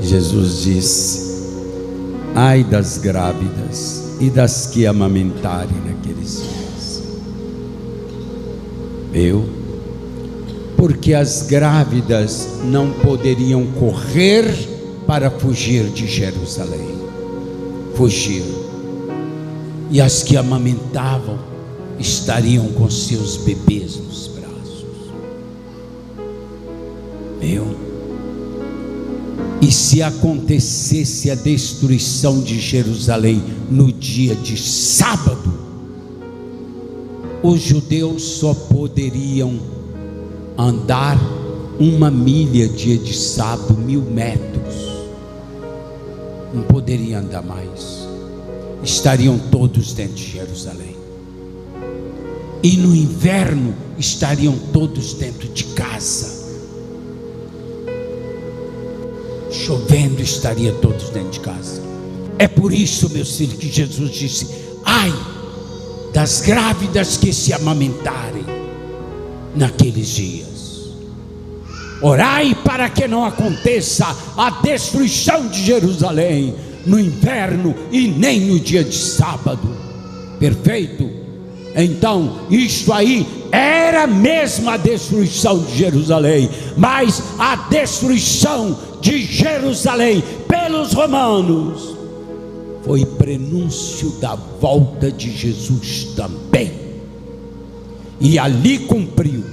Jesus disse: ai das grávidas e das que amamentarem naqueles dias. Porque as grávidas não poderiam correr para fugir de Jerusalém. E as que amamentavam estariam com seus bebês nos braços. E se acontecesse a destruição de Jerusalém no dia de sábado, os judeus só poderiam andar 1 milha dia de sábado, 1000 metros. Não poderiam andar mais. Estariam todos dentro de Jerusalém. E no inverno estariam todos dentro de casa. Chovendo, estaria todos dentro de casa. É por isso, meus filhos, que Jesus disse: ai das grávidas que se amamentarem naqueles dias. Orai para que não aconteça a destruição de Jerusalém no inverno e nem no dia de sábado. Perfeito? Então, isto aí era mesmo a destruição de Jerusalém, mas a destruição de Jerusalém pelos romanos foi prenúncio da volta de Jesus também. E ali cumpriu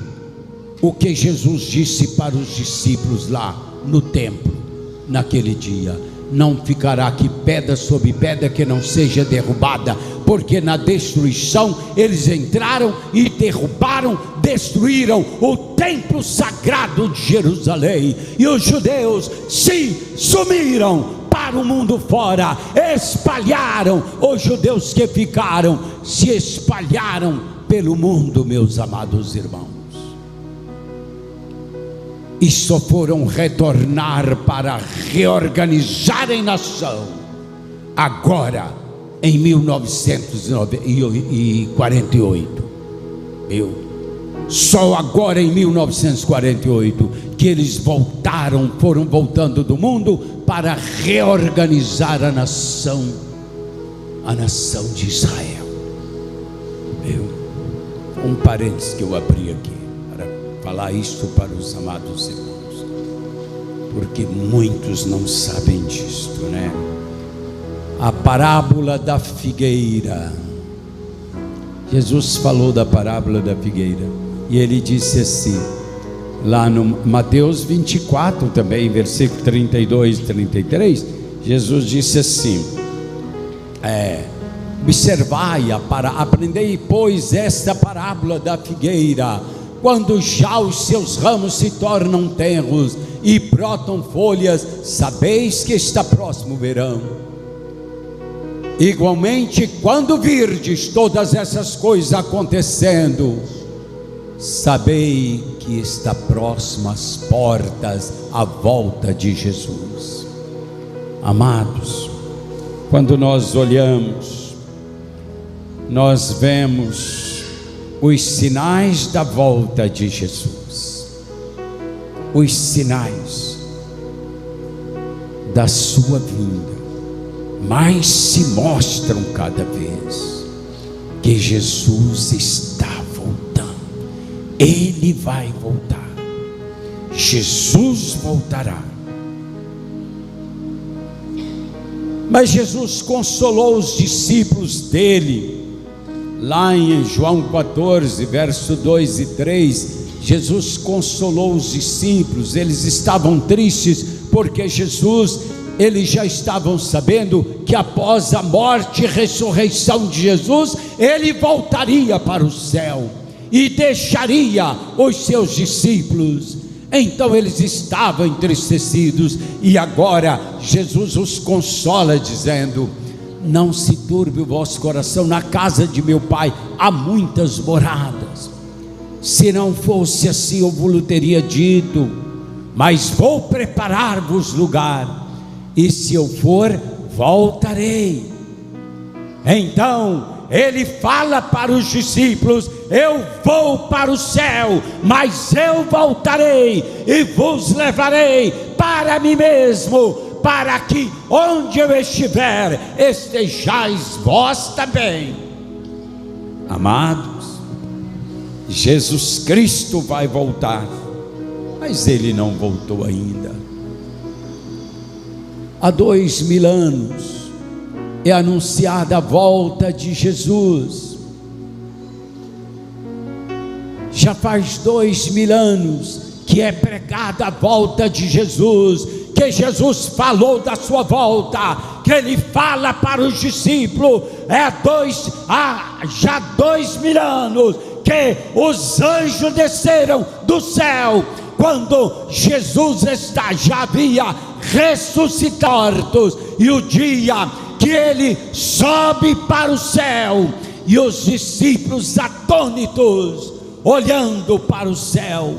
o que Jesus disse para os discípulos lá no templo, naquele dia: não ficará aqui pedra sobre pedra que não seja derrubada, porque na destruição eles entraram e derrubaram, destruíram o templo sagrado de Jerusalém, e os judeus se sumiram para o mundo fora, espalharam. Os judeus que ficaram se espalharam pelo mundo, meus amados irmãos, e só foram retornar para reorganizarem nação agora em 1948. Só agora em 1948 que eles foram voltando do mundo para reorganizar a nação de Israel. Um parênteses que eu abri aqui para falar isso para os amados irmãos, porque muitos não sabem disto, né? A parábola da figueira. Jesus falou da parábola da figueira, e ele disse assim, lá no Mateus 24 também, versículo 32 e 33, Jesus disse assim: observai, aprendei, pois, esta parábola da figueira. Quando já os seus ramos se tornam tenros e brotam folhas, sabeis que está próximo o verão. Igualmente, quando virdes todas essas coisas acontecendo, sabei que está próximo às portas a volta de Jesus. Amados, quando nós olhamos, nós vemos os sinais da volta de Jesus, os sinais da sua vinda, mas se mostram cada vez que Jesus está voltando. Ele vai voltar. Jesus voltará. Mas Jesus consolou os discípulos dele. Lá em João 14, verso 2 e 3, Jesus consolou os discípulos. Eles estavam tristes porque eles já estavam sabendo que após a morte e ressurreição de Jesus, ele voltaria para o céu e deixaria os seus discípulos. Então eles estavam entristecidos, e agora Jesus os consola dizendo: não se turbe o vosso coração, na casa de meu Pai há muitas moradas. Se não fosse assim, eu vos teria dito, mas vou preparar-vos lugar, e se eu for, voltarei. Então ele fala para os discípulos: eu vou para o céu, mas eu voltarei e vos levarei para mim mesmo, para que onde eu estiver, estejais vós também. Amados, Jesus Cristo vai voltar, mas Ele não voltou ainda. Há 2000 anos é anunciada a volta de Jesus. Já faz 2000 anos que é pregada a volta de Jesus, que Jesus falou da sua volta, que Ele fala para os discípulos. Há já 2000 anos que os anjos desceram do céu, quando Jesus já havia ressuscitado, e o dia que Ele sobe para o céu, e os discípulos atônitos, olhando para o céu,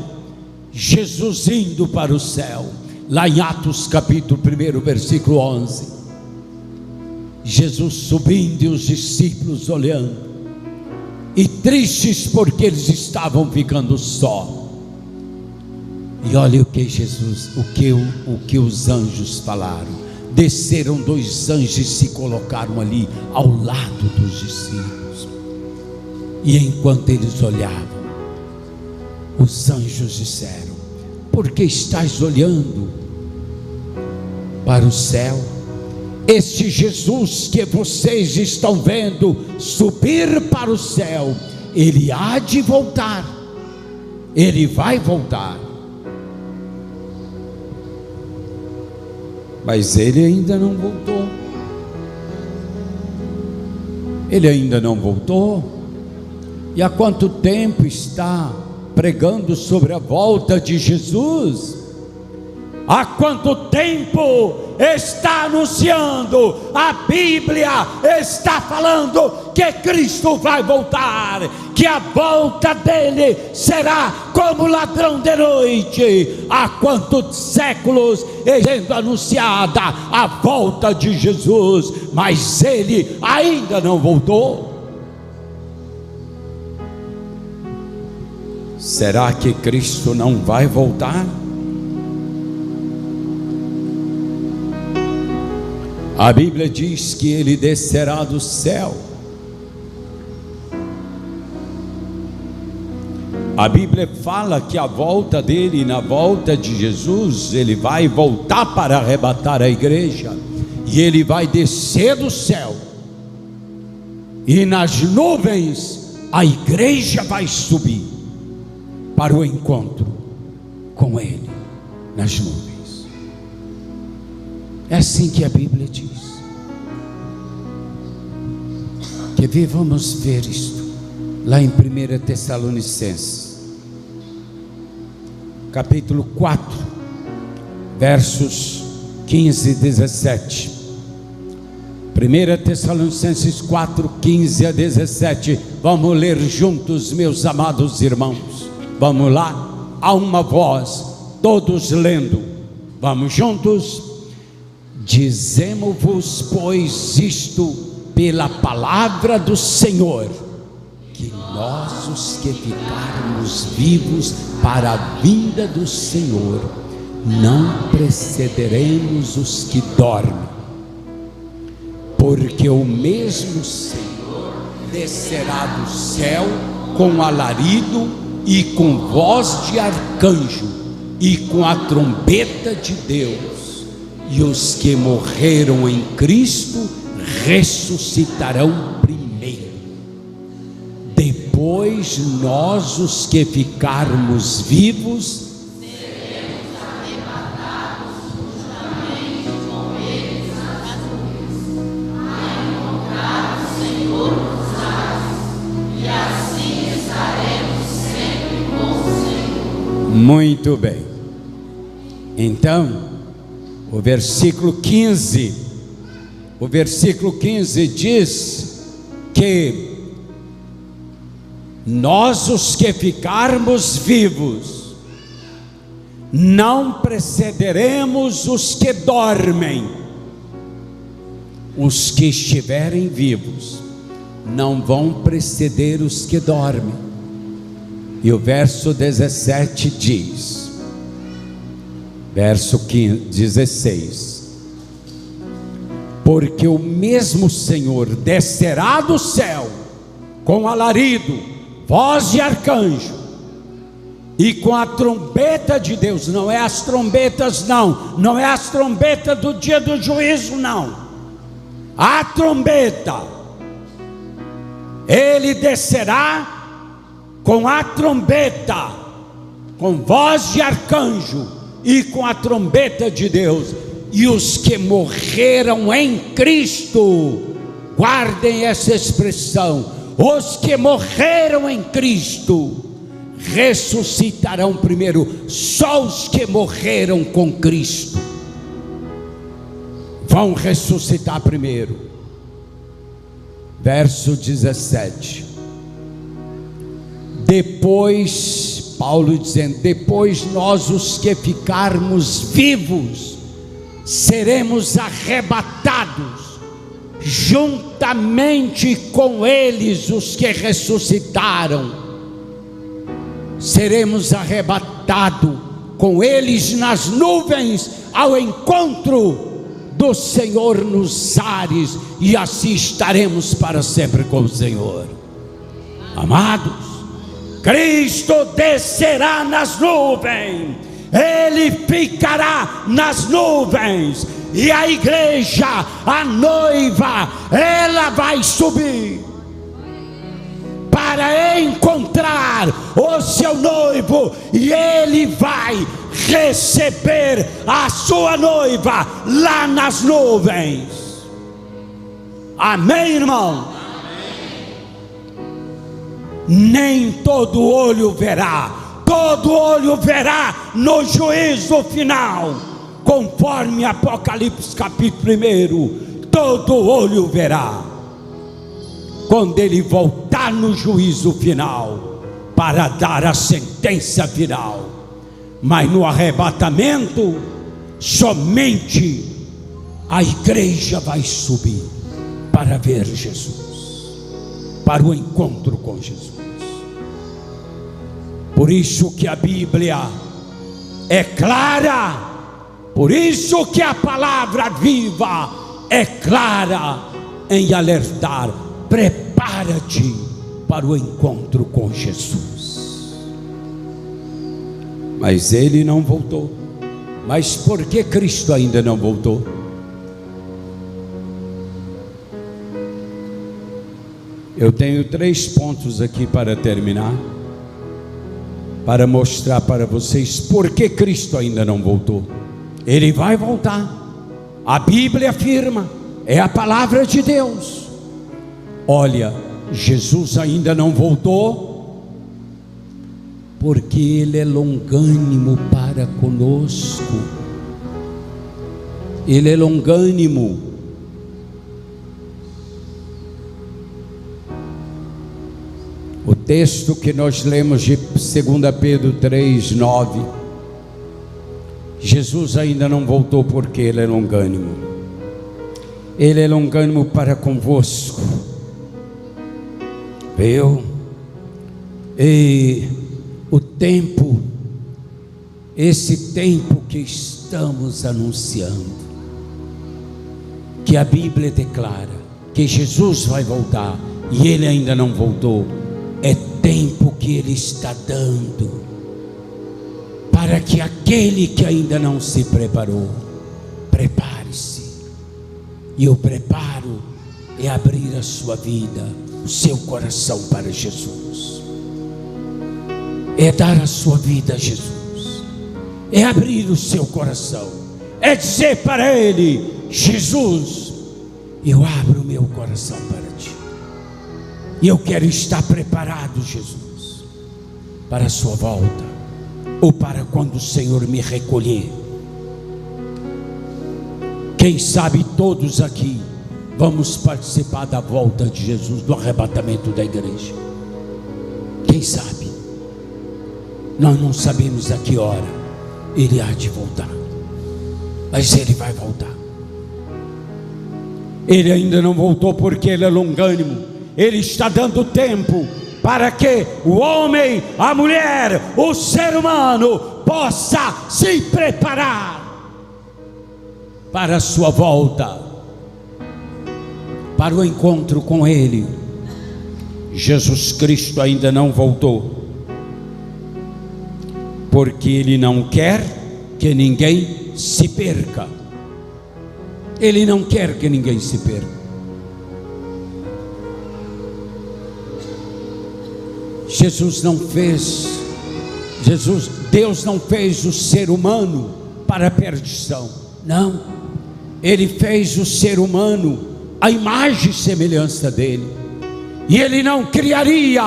Jesus indo para o céu, lá em Atos capítulo 1, versículo 11, Jesus subindo e os discípulos olhando, e tristes porque eles estavam ficando só. E olha o que Jesus, o que os anjos falaram. Desceram 2 anjos e se colocaram ali ao lado dos discípulos, e enquanto eles olhavam, os anjos disseram: por que estáis olhando para o céu? Este Jesus que vocês estão vendo subir para o céu, Ele há de voltar, Ele vai voltar. Mas Ele ainda não voltou. Ele ainda não voltou. E há quanto tempo está pregando sobre a volta de Jesus? Há quanto tempo está anunciando? A Bíblia está falando que Cristo vai voltar, que a volta dele será como ladrão de noite. Há quantos séculos sendo anunciada a volta de Jesus, mas ele ainda não voltou. Será que Cristo não vai voltar? A Bíblia diz que Ele descerá do céu. A Bíblia fala que a volta dele, na volta de Jesus, Ele vai voltar para arrebatar a igreja, e Ele vai descer do céu, e nas nuvens a igreja vai subir para o encontro com Ele nas nuvens. É assim que a Bíblia diz. Quer ver? Vamos ver isto lá em 1 Tessalonicenses capítulo 4, versos 15 e 17. 1 Tessalonicenses 4, 15 a 17. Vamos ler juntos, meus amados irmãos. Vamos lá, a uma voz, todos lendo. Vamos juntos. Dizemos-vos, pois, isto pela palavra do Senhor, que nós, os que ficarmos vivos para a vinda do Senhor, não precederemos os que dormem, porque o mesmo Senhor descerá do céu com alarido e com voz de arcanjo e com a trombeta de Deus, e os que morreram em Cristo ressuscitarão primeiro. Depois nós, os que ficarmos vivos, seremos arrebatados juntamente com eles nas nuvens, a encontrar o Senhor nos ares, e assim estaremos sempre com o Senhor. Muito bem. Então, o versículo 15 diz que nós, os que ficarmos vivos, não precederemos os que dormem. Os que estiverem vivos não vão preceder os que dormem. E o verso 17 diz, verso 16: Porque o mesmo Senhor descerá do céu com alarido, voz de arcanjo, e com a trombeta de Deus. Não é as trombetas, não é as trombetas do dia do juízo, não. A trombeta, ele descerá com a trombeta, com voz de arcanjo e com a trombeta de Deus. E os que morreram em Cristo, guardem essa expressão, os que morreram em Cristo ressuscitarão primeiro. Só os que morreram com Cristo vão ressuscitar primeiro. Verso 17. Depois, Paulo dizendo, depois nós, os que ficarmos vivos, seremos arrebatados juntamente com eles, os que ressuscitaram. Seremos arrebatados com eles nas nuvens, ao encontro do Senhor nos ares, e assim estaremos para sempre com o Senhor. Amados, Cristo descerá nas nuvens, Ele ficará nas nuvens, e a igreja, a noiva, ela vai subir para encontrar o seu noivo, e ele vai receber a sua noiva lá nas nuvens. Amém, irmão? Nem todo olho verá, todo olho verá no juízo final, conforme Apocalipse capítulo 1, todo olho verá, quando ele voltar no juízo final, para dar a sentença final. Mas no arrebatamento, somente a igreja vai subir para ver Jesus, para o encontro com Jesus. Por isso que a Bíblia é clara, por isso que a palavra viva é clara em alertar: prepara-te para o encontro com Jesus. Mas ele não voltou. Mas por que Cristo ainda não voltou? Eu tenho 3 pontos aqui para terminar, para mostrar para vocês por que Cristo ainda não voltou. Ele vai voltar. A Bíblia afirma, é a palavra de Deus. Olha, Jesus ainda não voltou, porque Ele é longânimo para conosco. Ele é longânimo. O texto que nós lemos de 2 Pedro 3:9, Jesus ainda não voltou porque Ele é longânimo. Ele é longânimo para convosco. Viu? E o tempo, esse tempo que estamos anunciando, que a Bíblia declara que Jesus vai voltar e Ele ainda não voltou, é tempo que Ele está dando para que aquele que ainda não se preparou, prepare-se. E o preparo é abrir a sua vida, o seu coração para Jesus, é dar a sua vida a Jesus, é abrir o seu coração, é dizer para Ele: Jesus, eu abro o meu coração para Ti, e eu quero estar preparado, Jesus, para a sua volta, ou para quando o Senhor me recolher. Quem sabe todos aqui vamos participar da volta de Jesus, do arrebatamento da igreja. Quem sabe? Nós não sabemos a que hora Ele há de voltar, mas Ele vai voltar. Ele ainda não voltou porque Ele é longânimo. Ele está dando tempo para que o homem, a mulher, o ser humano possa se preparar para a sua volta. para o encontro com Ele. Jesus Cristo ainda não voltou, porque Ele não quer que ninguém se perca. Ele não quer que ninguém se perca. Deus não fez o ser humano para a perdição. Não. Ele fez o ser humano à imagem e semelhança dele. E Ele não criaria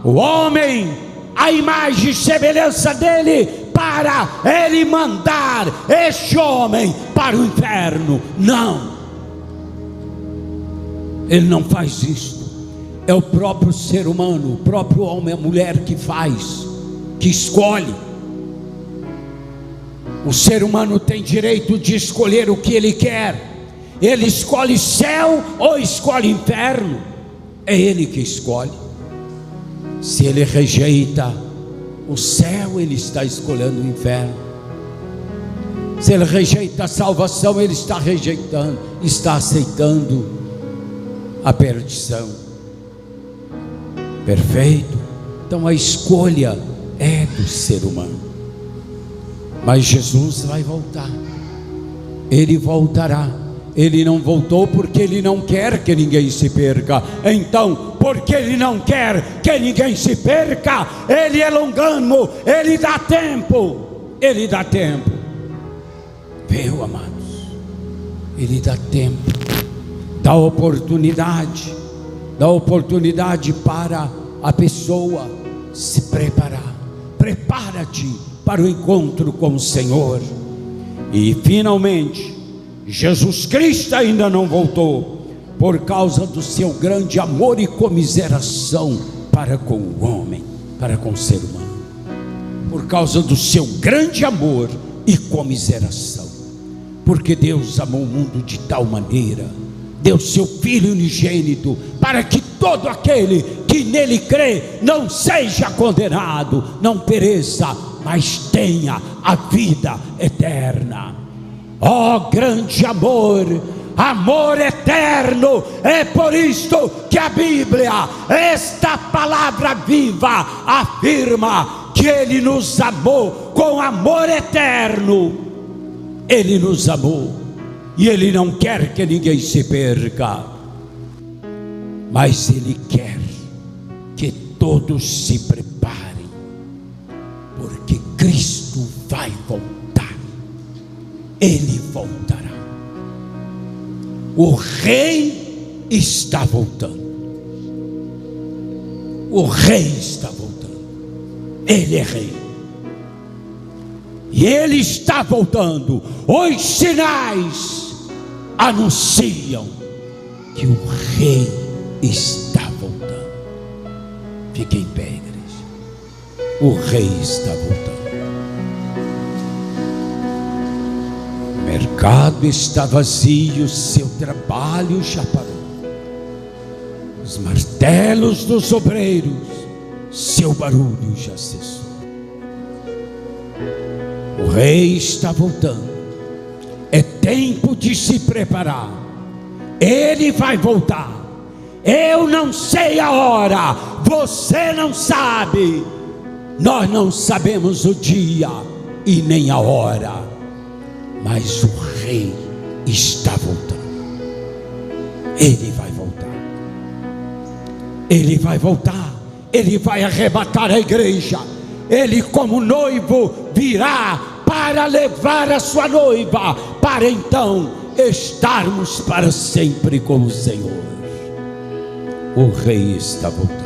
o homem à imagem e semelhança dele para Ele mandar este homem para o inferno. Não. Ele não faz isso. É o próprio ser humano, o próprio homem, a mulher que faz, que escolhe. O ser humano tem direito de escolher o que ele quer. Ele escolhe céu ou escolhe inferno. É ele que escolhe. Se ele rejeita o céu, ele está escolhendo o inferno. Se ele rejeita a salvação, ele está aceitando a perdição. Perfeito? Então a escolha é do ser humano. Mas Jesus vai voltar. Ele voltará. Ele não voltou porque Ele não quer que ninguém se perca. Então, porque Ele não quer que ninguém se perca, Ele é longânimo, Ele dá tempo. Ele dá tempo. Viu, amados? Ele dá tempo. Dá oportunidade. Dá oportunidade para a pessoa se preparar. Prepara-te para o encontro com o Senhor. E finalmente, Jesus Cristo ainda não voltou, por causa do seu grande amor e comiseração para com o homem, para com o ser humano. Por causa do seu grande amor e comiseração. Porque Deus amou o mundo de tal maneira, deu seu Filho unigênito, para que todo aquele que nele crê não seja condenado, não pereça, mas tenha a vida eterna. Ó grande amor, amor eterno. É por isto que a Bíblia, esta palavra viva, afirma que Ele nos amou com amor eterno. Ele nos amou e Ele não quer que ninguém se perca, mas Ele quer que todos se preparem, porque Cristo vai voltar. Ele voltará. O Rei está voltando. O Rei está voltando. Ele é Rei. E Ele está voltando. Os sinais anunciam que o Rei está voltando. Fique em pé, igreja. O Rei está voltando. O mercado está vazio, seu trabalho já parou. Os martelos dos obreiros, seu barulho já cessou. O Rei está voltando. É tempo de se preparar. Ele vai voltar. Eu não sei a hora, você não sabe, nós não sabemos o dia e nem a hora, mas o Rei está voltando. Ele vai voltar. Ele vai voltar. Ele vai arrebatar a igreja. Ele, como noivo, virá para levar a sua noiva, para então estarmos para sempre com o Senhor. O Rei está voltando.